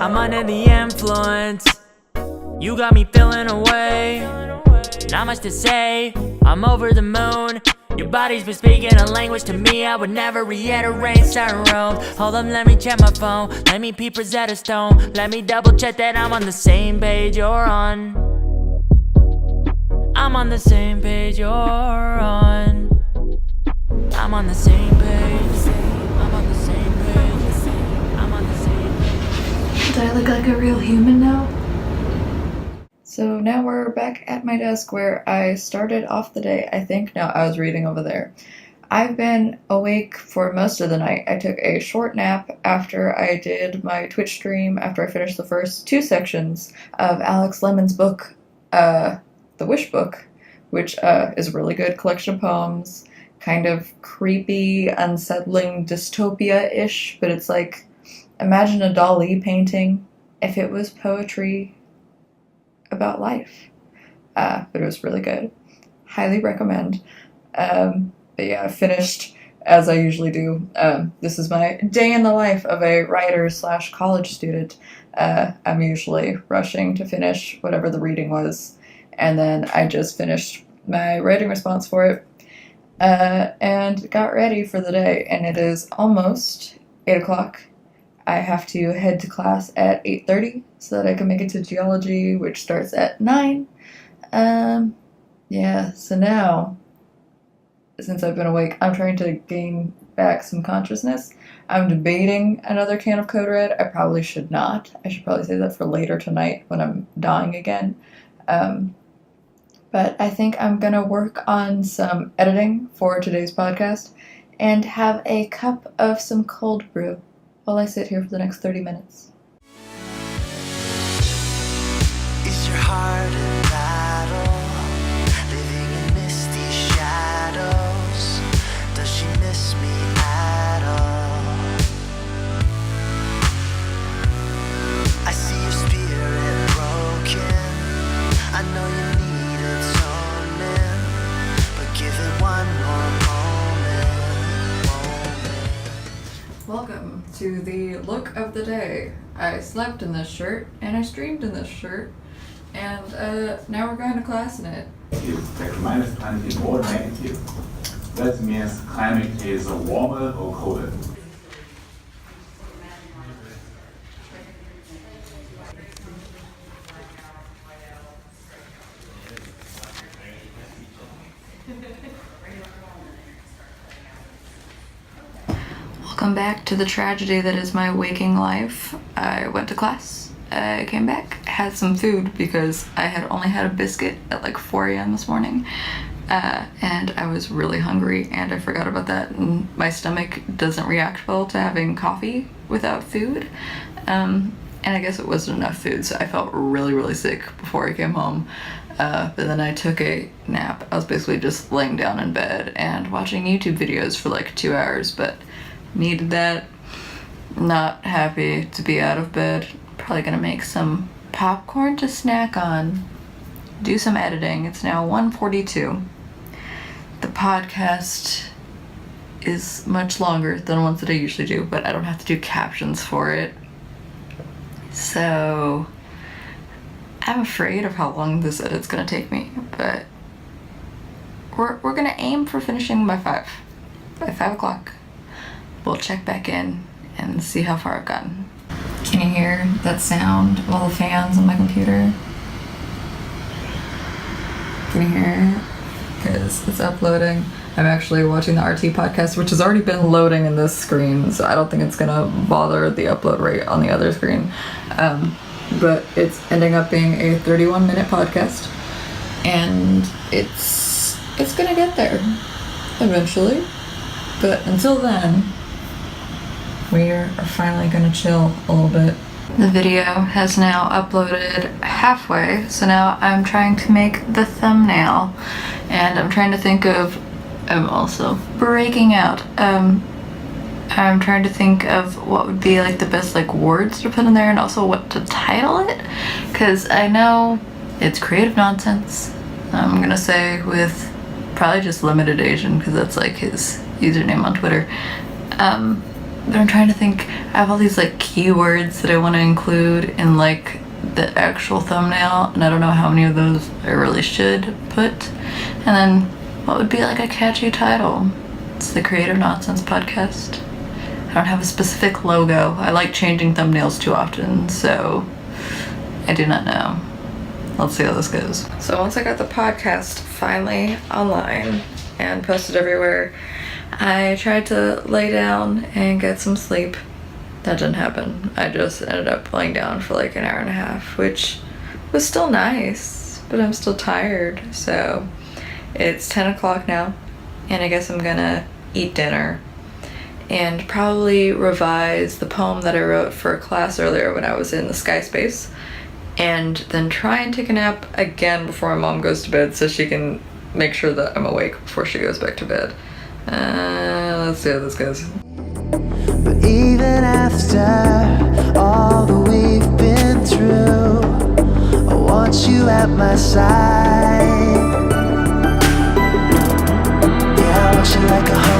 I'm under the influence. You got me feeling away. Not much to say, I'm over the moon. Your body's been speaking a language to me I would never reiterate certain rooms. Hold up, let me check my phone. Let me peep Rosetta Stone. Let me double check that I'm on the same page you're on. I'm on the same page you're on. I'm on the same page. I'm on the same page. I'm on the same page. Do I look like a real human now? So now we're back at my desk where I started off the day, I think. No, I was reading over there. I've been awake for most of the night. I took a short nap after I did my Twitch stream, after I finished the first 2 sections of Alex Lemon's book, The Wish Book, which is a really good collection of poems, kind of creepy, unsettling, dystopia-ish, but it's like, imagine a Dali painting if it was poetry about life. But it was really good. Highly recommend. But yeah, I finished as I usually do. This is my day in the life of a writer / college student. I'm usually rushing to finish whatever the reading was, and then I just finished my writing response for it, and got ready for the day, and it is almost 8 o'clock. I have to head to class at 8:30 so that I can make it to geology, which starts at 9. Yeah, so now, since I've been awake, I'm trying to gain back some consciousness. I'm debating another can of Code Red. I probably should not. I should probably save that for later tonight when I'm dying again. But I think I'm gonna work on some editing for today's podcast and have a cup of some cold brew while I sit here for the next 30 minutes. Is your heart in battle, living in misty shadows? Does she miss me at all? I see your spirit broken. I know you need atonement, but give it one more moment. Welcome to the look of the day. I slept in this shirt and I streamed in this shirt, and now we're going to class in it. Der Gemeinde ist eigentlich more negative. That means climate is warmer or colder. Welcome back to the tragedy that is my waking life. I went to class, I came back, had some food because I had only had a biscuit at like 4 a.m. this morning, and I was really hungry, and I forgot about that, and my stomach doesn't react well to having coffee without food, and I guess it wasn't enough food, so I felt really, really sick before I came home. But then I took a nap. I was basically just laying down in bed and watching YouTube videos for like 2 hours, but needed that. Not happy to be out of bed. Probably gonna make some popcorn to snack on. Do some editing. It's now 1:42. The podcast is much longer than ones that I usually do, but I don't have to do captions for it. So I'm afraid of how long this edit's gonna take me, but we're gonna aim for finishing by 5. By 5 o'clock. We'll check back in and see how far I've gotten. Can you hear that sound of all the fans on my computer? Can you hear it? Because it's uploading. I'm actually watching the RT podcast, which has already been loading in this screen, so I don't think it's gonna bother the upload rate on the other screen. But it's ending up being a 31-minute podcast, and it's gonna get there eventually. But until then, we are finally gonna chill a little bit. The video has now uploaded halfway, so now I'm trying to make the thumbnail, and I'm trying to think of, I'm also breaking out. I'm trying to think of what would be like the best like words to put in there, and also what to title it, because I know it's creative nonsense. I'm gonna say with probably just Limited Asian, because that's like his username on Twitter. I'm trying to think. I have all these like keywords that I want to include in like the actual thumbnail, and I don't know how many of those I really should put. And then what would be like a catchy title? It's the Creative Nonsense Podcast. I don't have a specific logo. I like changing thumbnails too often, so I do not know. Let's see how this goes. So once I got the podcast finally online and posted everywhere, I tried to lay down and get some sleep. That didn't happen. I just ended up laying down for like an hour and a half, which was still nice, but I'm still tired. So it's 10 o'clock now, and I guess I'm gonna eat dinner and probably revise the poem that I wrote for a class earlier when I was in the Sky Space, and then try and take a nap again before my mom goes to bed so she can make sure that I'm awake before she goes back to bed. Let's see how this goes. But even after all that we've been through, I want you at my side. Yeah, I want you like a